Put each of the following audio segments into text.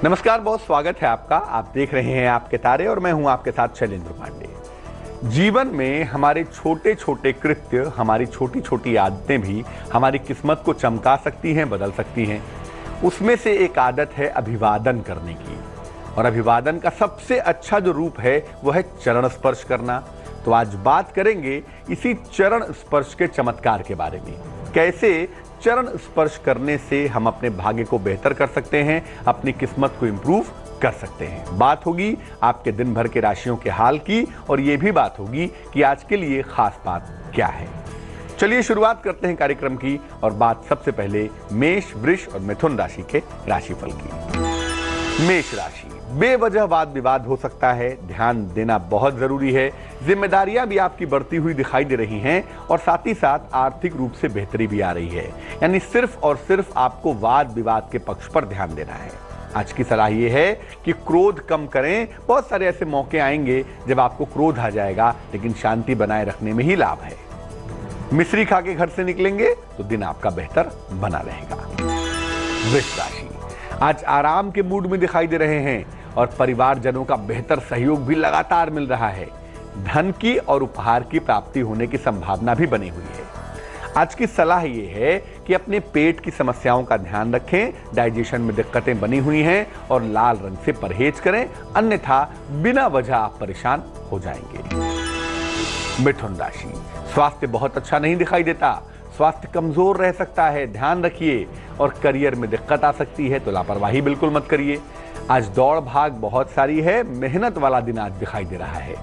नमस्कार, बहुत स्वागत है आपका। आप देख रहे हैं आपके तारे और मैं हूं आपके साथ शैलेंद्र पांडे। जीवन में हमारे छोटे छोटे कृत्य, हमारी छोटी छोटी आदतें भी हमारी किस्मत को चमका सकती हैं, बदल सकती हैं। उसमें से एक आदत है अभिवादन करने की, और अभिवादन का सबसे अच्छा जो रूप है वो है चरण स्पर्श करना। तो आज बात करेंगे इसी चरण स्पर्श के चमत्कार के बारे में। कैसे चरण स्पर्श करने से हम अपने भाग्य को बेहतर कर सकते हैं, अपनी किस्मत को इंप्रूव कर सकते हैं। बात होगी आपके दिन भर के राशियों के हाल की, और ये भी बात होगी कि आज के लिए खास बात क्या है। चलिए शुरुआत करते हैं कार्यक्रम की, और बात सबसे पहले मेष, वृष और मिथुन राशि के राशिफल की। मेष राशि, बेवजह वाद विवाद हो सकता है, ध्यान देना बहुत जरूरी है। जिम्मेदारियां भी आपकी बढ़ती हुई दिखाई दे रही हैं, और साथ ही साथ आर्थिक रूप से बेहतरी भी आ रही है। यानी सिर्फ और सिर्फ आपको वाद विवाद के पक्ष पर ध्यान देना है। आज की सलाह यह है कि क्रोध कम करें। बहुत सारे ऐसे मौके आएंगे जब आपको क्रोध आ जाएगा, लेकिन शांति बनाए रखने में ही लाभ है। मिश्री खा के घर से निकलेंगे तो दिन आपका बेहतर बना रहेगा। वृष राशि, आज आराम के मूड में दिखाई दे रहे हैं, और परिवारजनों का बेहतर सहयोग भी लगातार मिल रहा है। धन की और उपहार की प्राप्ति होने की संभावना भी बनी हुई है। आज की सलाह ये है कि अपने पेट की समस्याओं का ध्यान रखें। डाइजेशन में दिक्कतें बनी हुई हैं, और लाल रंग से परहेज करें, अन्यथा बिना वजह आप परेशान हो जाएंगे। मिथुन राशि, स्वास्थ्य बहुत अच्छा नहीं दिखाई देता। स्वास्थ्य कमजोर रह सकता है, ध्यान रखिए। और करियर में दिक्कत आ सकती है, तो लापरवाही बिल्कुल मत करिए। आज दौड़ भाग बहुत सारी है, मेहनत वाला दिन आज दिखाई दे रहा है।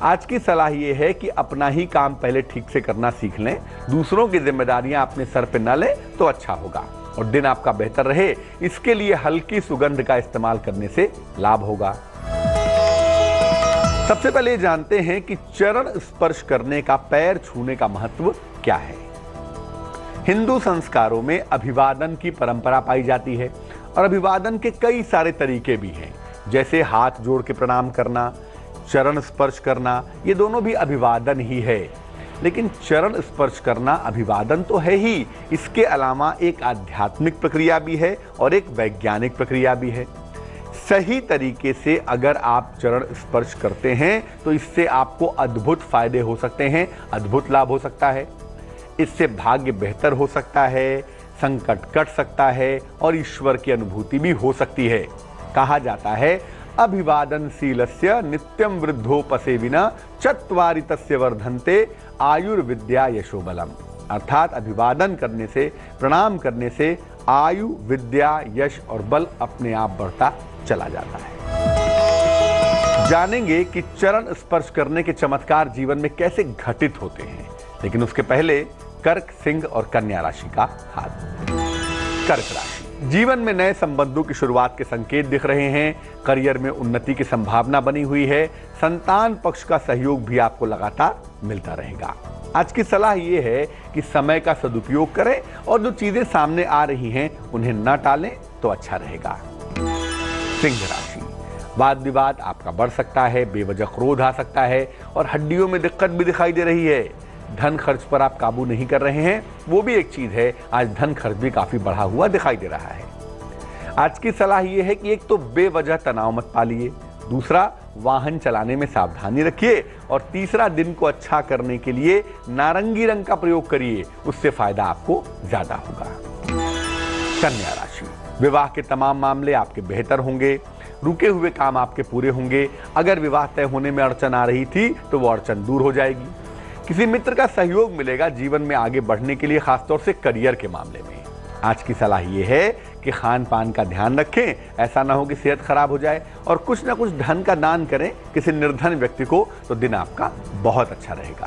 आज की सलाह यह है कि अपना ही काम पहले ठीक से करना सीख लें, दूसरों की जिम्मेदारियां अपने सर पे न लें तो अच्छा होगा, और दिन आपका बेहतर रहे इसके लिए हल्की सुगंध का इस्तेमाल करने से लाभ होगा। सबसे पहले जानते हैं कि चरण स्पर्श करने का, पैर छूने का महत्व क्या है। हिंदू संस्कारों में अभिवादन की परंपरा पाई जाती है, और अभिवादन के कई सारे तरीके भी हैं, जैसे हाथ जोड़ के प्रणाम करना, चरण स्पर्श करना। ये दोनों भी अभिवादन ही है। लेकिन चरण स्पर्श करना अभिवादन तो है ही, इसके अलावा एक आध्यात्मिक प्रक्रिया भी है और एक वैज्ञानिक प्रक्रिया भी है। सही तरीके से अगर आप चरण स्पर्श करते हैं तो इससे आपको अद्भुत फायदे हो सकते हैं, अद्भुत लाभ हो सकता है। इससे भाग्य बेहतर हो सकता है, संकट कट सकता है, और ईश्वर की अनुभूति भी हो सकती है। कहा जाता है अभिवादनशीलस्य नित्यम वृद्धोपसेविना चत्वारि तस्य वर्धन्ते आयुर्विद्या यशोबलम। अर्थात अभिवादन करने से, प्रणाम करने से आयु, विद्या, यश और बल अपने आप बढ़ता चला जाता है। जानेंगे कि चरण स्पर्श करने के चमत्कार जीवन में कैसे घटित होते हैं, लेकिन उसके पहले कर्क, सिंह और कन्या राशि का हाल। कर्क राशि, जीवन में नए संबंधों की शुरुआत के संकेत दिख रहे हैं। करियर में उन्नति की संभावना बनी हुई है। संतान पक्ष का सहयोग भी आपको लगातार मिलता रहेगा। आज की सलाह यह है कि समय का सदुपयोग करें, और जो चीजें सामने आ रही हैं उन्हें न टालें तो अच्छा रहेगा। सिंह राशि, वाद विवाद आपका बढ़ सकता है, बेवजह क्रोध आ सकता है, और हड्डियों में दिक्कत भी दिखाई दे रही है। धन खर्च पर आप काबू नहीं कर रहे हैं, वो भी एक चीज है। आज धन खर्च भी काफी बढ़ा हुआ दिखाई दे रहा है। आज की सलाह यह है कि एक तो बेवजह तनाव मत पालिए, दूसरा वाहन चलाने में सावधानी रखिए, और तीसरा दिन को अच्छा करने के लिए नारंगी रंग का प्रयोग करिए, उससे फायदा आपको ज्यादा होगा। कन्या राशि, विवाह के तमाम मामले आपके बेहतर होंगे। रुके हुए काम आपके पूरे होंगे। अगर विवाह तय होने में अड़चन आ रही थी तो वो अड़चन दूर हो जाएगी। किसी मित्र का सहयोग मिलेगा जीवन में आगे बढ़ने के लिए, खासतौर से करियर के मामले में। आज की सलाह यह है कि खान पान का ध्यान रखें, ऐसा ना हो कि सेहत खराब हो जाए, और कुछ ना कुछ धन का दान करें किसी निर्धन व्यक्ति को, तो दिन आपका बहुत अच्छा रहेगा।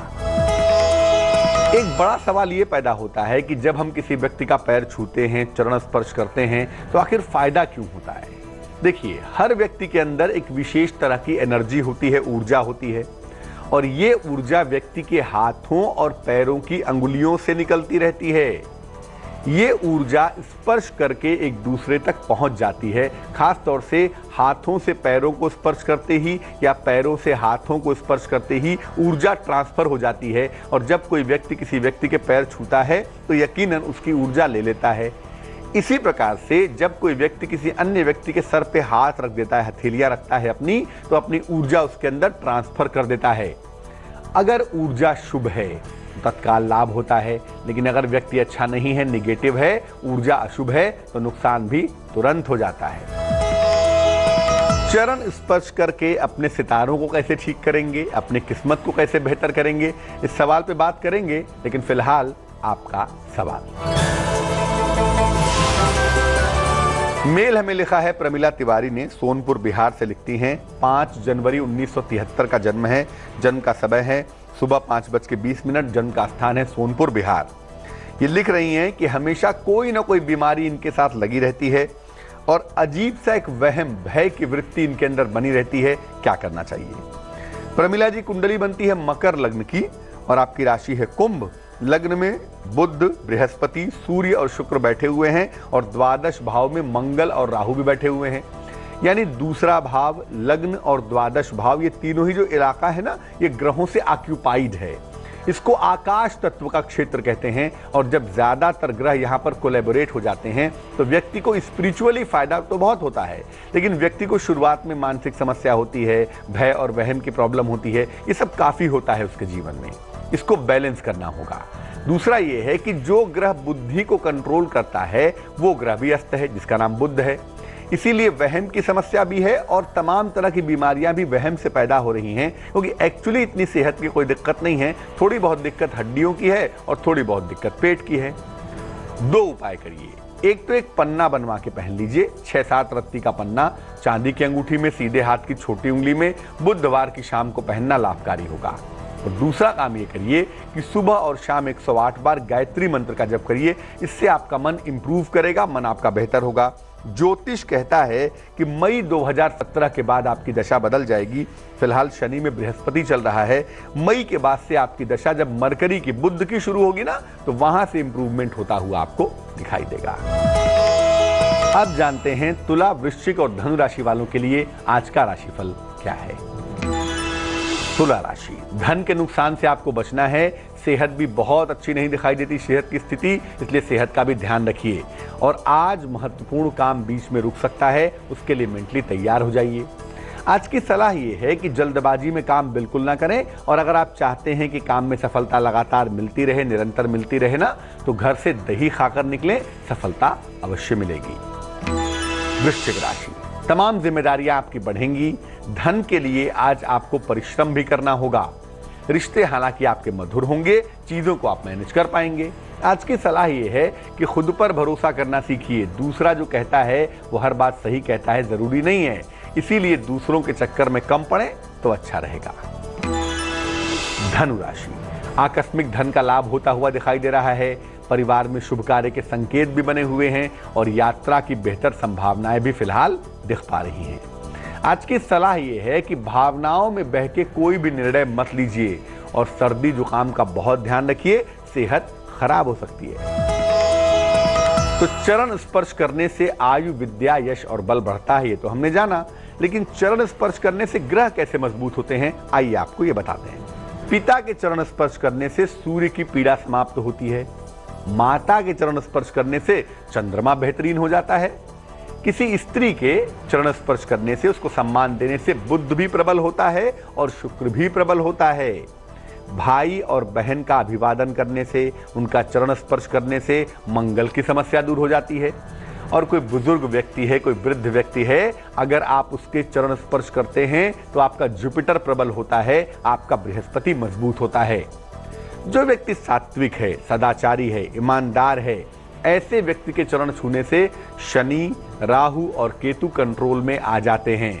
एक बड़ा सवाल ये पैदा होता है कि जब हम किसी व्यक्ति का पैर छूते हैं, चरण स्पर्श करते हैं, तो आखिर फायदा क्यों होता है। देखिए, हर व्यक्ति के अंदर एक विशेष तरह की एनर्जी होती है, ऊर्जा होती है, और ये ऊर्जा व्यक्ति के हाथों और पैरों की अंगुलियों से निकलती रहती है। ये ऊर्जा स्पर्श करके एक दूसरे तक पहुंच जाती है। खास तौर से हाथों से पैरों को स्पर्श करते ही या पैरों से हाथों को स्पर्श करते ही ऊर्जा ट्रांसफर हो जाती है, और जब कोई व्यक्ति किसी व्यक्ति के पैर छूता है तो यकीनन उसकी ऊर्जा ले लेता है। इसी प्रकार से जब कोई व्यक्ति किसी अन्य व्यक्ति के सर पे हाथ रख देता है, हथेलियां रखता है अपनी, तो अपनी ऊर्जा उसके अंदर ट्रांसफर कर देता है। अगर ऊर्जा शुभ है तो तत्काल लाभ होता है, लेकिन अगर व्यक्ति अच्छा नहीं है, निगेटिव है, ऊर्जा अशुभ है, तो नुकसान भी तुरंत हो जाता है। चरण स्पर्श करके अपने सितारों को कैसे ठीक करेंगे, अपनी किस्मत को कैसे बेहतर करेंगे, इस सवाल पे बात करेंगे, लेकिन फिलहाल आपका सवाल। मेल हमें लिखा है प्रमिला तिवारी ने, सोनपुर बिहार से लिखती हैं। 5 जनवरी 1973 का जन्म है। जन्म का समय है सुबह 5:20, जन्म का स्थान है सोनपुर बिहार। ये लिख रही हैं कि हमेशा कोई ना कोई बीमारी इनके साथ लगी रहती है और अजीब सा एक वहम, भय की वृत्ति इनके अंदर बनी रहती है। क्या करना चाहिए? प्रमिला जी, कुंडली बनती है मकर लग्न की और आपकी राशि है कुंभ। लग्न में बुध, बृहस्पति, सूर्य और शुक्र बैठे हुए हैं और द्वादश भाव में मंगल और राहु भी बैठे हुए हैं। यानी दूसरा भाव, लग्न और द्वादश भाव, ये तीनों ही जो इलाका है ना, ये ग्रहों से ऑक्यूपाइड है। इसको आकाश तत्व का क्षेत्र कहते हैं और जब ज्यादातर ग्रह यहाँ पर कोलैबोरेट हो जाते हैं तो व्यक्ति को स्पिरिचुअली फायदा तो बहुत होता है, लेकिन व्यक्ति को शुरुआत में मानसिक समस्या होती है, भय और वहम की प्रॉब्लम होती है, ये सब काफी होता है उसके जीवन में। इसको बैलेंस करना होगा। दूसरा ये है कि जो ग्रह बुद्धि को कंट्रोल करता है वो ग्रह भी अस्त है, जिसका नाम बुध है। इसीलिए वहम की समस्या भी है और तमाम तरह की बीमारियां भी वहम से पैदा हो रही हैं, क्योंकि एक्चुअली इतनी सेहत की कोई दिक्कत नहीं है। थोड़ी बहुत दिक्कत हड्डियों की है और थोड़ी बहुत दिक्कत पेट की है। 2 उपाय करिए। एक तो एक पन्ना बनवा के पहन लीजिए, 6-7 रत्ती का पन्ना, चांदी की अंगूठी में, सीधे हाथ की छोटी उंगली में, बुधवार की शाम को पहनना लाभकारी होगा। और दूसरा काम ये करिए कि सुबह और शाम 108 बार गायत्री मंत्र का जप करिए। इससे आपका मन इंप्रूव करेगा, मन आपका बेहतर होगा। ज्योतिष कहता है कि मई 2017 के बाद आपकी दशा बदल जाएगी। फिलहाल शनि में बृहस्पति चल रहा है। मई के बाद से आपकी दशा जब मरकरी की, बुध की शुरू होगी ना, तो वहां से इंप्रूवमेंट होता हुआ आपको दिखाई देगा। अब जानते हैं तुला, वृश्चिक और धनु राशि वालों के लिए आज का राशिफल क्या है। तुला राशि, धन के नुकसान से आपको बचना है। सेहत भी बहुत अच्छी नहीं दिखाई देती, सेहत की स्थिति, इसलिए सेहत का भी ध्यान रखिए। और आज महत्वपूर्ण काम बीच में रुक सकता है, उसके लिए मेंटली तैयार हो जाइए। आज की सलाह ये है कि जल्दबाजी में काम बिल्कुल ना करें, और अगर आप चाहते हैं कि काम में सफलता लगातार मिलती रहे, निरंतर मिलती रहे ना, तो घर से दही खाकर निकलें, सफलता अवश्य मिलेगी। वृश्चिक राशि, तमाम जिम्मेदारियां आपकी बढ़ेंगी। धन के लिए आज आपको परिश्रम भी करना होगा। रिश्ते हालांकि आपके मधुर होंगे, चीजों को आप मैनेज कर पाएंगे। आज की सलाह यह है कि खुद पर भरोसा करना सीखिए। दूसरा जो कहता है वो हर बात सही कहता है जरूरी नहीं है, इसीलिए दूसरों के चक्कर में कम पड़े तो अच्छा रहेगा। धनु राशि, आकस्मिक धन का लाभ होता हुआ दिखाई दे रहा है। परिवार में शुभ कार्य के संकेत भी बने हुए हैं और यात्रा की बेहतर संभावनाएं भी फिलहाल दिख पा रही हैं। आज की सलाह यह है कि भावनाओं में बह के कोई भी निर्णय मत लीजिए और सर्दी जुकाम का बहुत ध्यान रखिए, सेहत खराब हो सकती है। तो चरण स्पर्श करने से आयु, विद्या, यश और बल बढ़ता है, ये तो हमने जाना, लेकिन चरण स्पर्श करने से ग्रह कैसे मजबूत होते हैं, आइए आपको ये बताते हैं। पिता के चरण स्पर्श करने से सूर्य की पीड़ा समाप्त होती है। माता के चरण स्पर्श करने से चंद्रमा बेहतरीन हो जाता है। किसी स्त्री के चरण स्पर्श करने से, उसको सम्मान देने से बुध भी प्रबल होता है और शुक्र भी प्रबल होता है। भाई और बहन का अभिवादन करने से, उनका चरण स्पर्श करने से मंगल की समस्या दूर हो जाती है। और कोई बुजुर्ग व्यक्ति है, कोई वृद्ध व्यक्ति है, अगर आप उसके चरण स्पर्श करते हैं तो आपका जुपिटर प्रबल होता है, आपका बृहस्पति मजबूत होता है। जो व्यक्ति सात्विक है, सदाचारी है, ईमानदार है, ऐसे व्यक्ति के चरण छूने से शनि, राहु और केतु कंट्रोल में आ जाते हैं।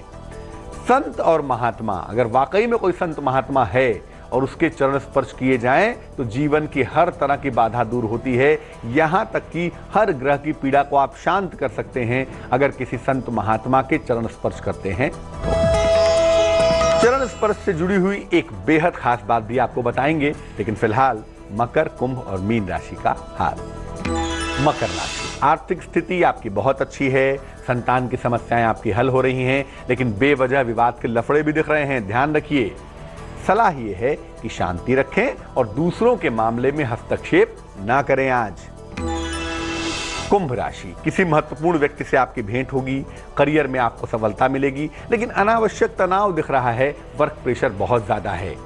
संत और महात्मा, अगर वाकई में कोई संत महात्मा है और उसके चरण स्पर्श किए जाएं तो जीवन की हर तरह की बाधा दूर होती है। यहां तक कि हर ग्रह की पीड़ा को आप शांत कर सकते हैं अगर किसी संत महात्मा के चरण स्पर्श करते हैं तो। चरण स्पर्श से जुड़ी हुई एक बेहद खास बात भी आपको बताएंगे, लेकिन फिलहाल मकर, कुंभ और मीन राशि का हाल। मकर राशि, आर्थिक स्थिति आपकी बहुत अच्छी है, संतान की समस्याएं आपकी हल हो रही हैं, लेकिन बेवजह विवाद के लफड़े भी दिख रहे हैं, ध्यान रखिए। सलाह यह है कि शांति रखें और दूसरों के मामले में हस्तक्षेप ना करें। आज कुंभ राशि, किसी महत्वपूर्ण व्यक्ति से आपकी भेंट होगी, करियर में आपको सफलता मिलेगी, लेकिन अनावश्यक तनाव दिख रहा है, वर्क प्रेशर बहुत ज्यादा है।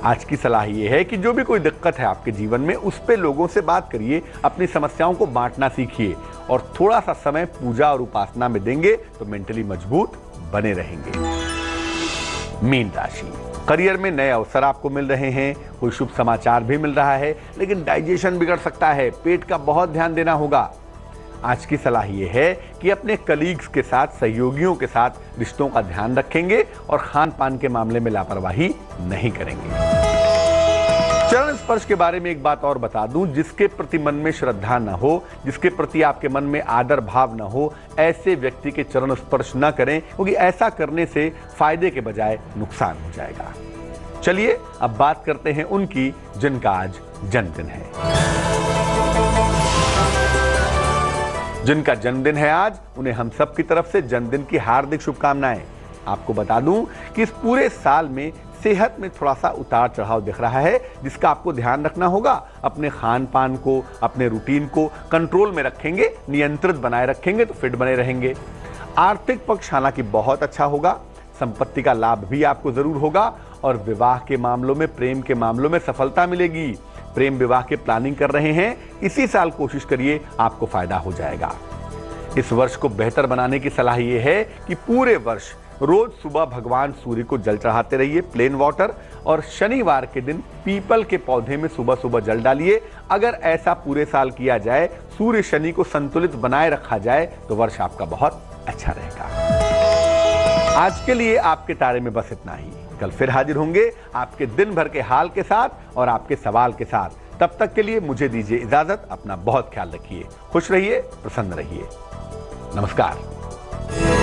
आज की सलाह यह है कि जो भी कोई दिक्कत है आपके जीवन में, उस पे लोगों से बात करिए, अपनी समस्याओं को बांटना सीखिए और थोड़ा सा समय पूजा और उपासना में देंगे तो मेंटली मजबूत बने रहेंगे। मीन राशि, करियर में नए अवसर आपको मिल रहे हैं, कोई शुभ समाचार भी मिल रहा है, लेकिन डाइजेशन बिगड़ सकता है, पेट का बहुत ध्यान देना होगा। आज की सलाह यह है कि अपने कलीग्स के साथ, सहयोगियों के साथ रिश्तों का ध्यान रखेंगे और खान पान के मामले में लापरवाही नहीं करेंगे। चरण स्पर्श के बारे में एक बात और बता दूं, जिसके प्रति मन में श्रद्धा न हो, जिसके प्रति आपके मन में आदर भाव न हो, ऐसे व्यक्ति के चरण स्पर्श न करें, क्योंकि ऐसा करने से फायदे के बजाय नुकसान हो जाएगा। चलिए अब बात करते हैं उनकी जिनका आज जन्मदिन है। जिनका जन्मदिन है आज, उन्हें हम सब की तरफ से जन्मदिन की हार्दिक शुभकामनाएं। आपको बता दूं कि इस पूरे साल में सेहत में थोड़ा सा उतार चढ़ाव दिख रहा है, जिसका आपको ध्यान रखना होगा। अपने खान पान को, अपने रूटीन को कंट्रोल में रखेंगे, नियंत्रित बनाए रखेंगे तो फिट बने रहेंगे। आर्थिक पक्ष हालांकि बहुत अच्छा होगा, संपत्ति का लाभ भी आपको जरूर होगा और विवाह के मामलों में, प्रेम के मामलों में सफलता मिलेगी। प्रेम विवाह के प्लानिंग कर रहे हैं, इसी साल कोशिश करिए, आपको फायदा हो जाएगा। इस वर्ष को बेहतर बनाने की सलाह यह है कि पूरे वर्ष रोज सुबह भगवान सूर्य को जल चढ़ाते रहिए, प्लेन वाटर, और शनिवार के दिन पीपल के पौधे में सुबह सुबह जल डालिए। अगर ऐसा पूरे साल किया जाए, सूर्य शनि को संतुलित बनाए रखा जाए, तो वर्ष आपका बहुत अच्छा रहेगा। आज के लिए आपके तारे में बस इतना ही। कल फिर हाजिर होंगे आपके दिन भर के हाल के साथ और आपके सवाल के साथ। तब तक के लिए मुझे दीजिए इजाजत। अपना बहुत ख्याल रखिए, खुश रहिए, प्रसन्न रहिए। नमस्कार।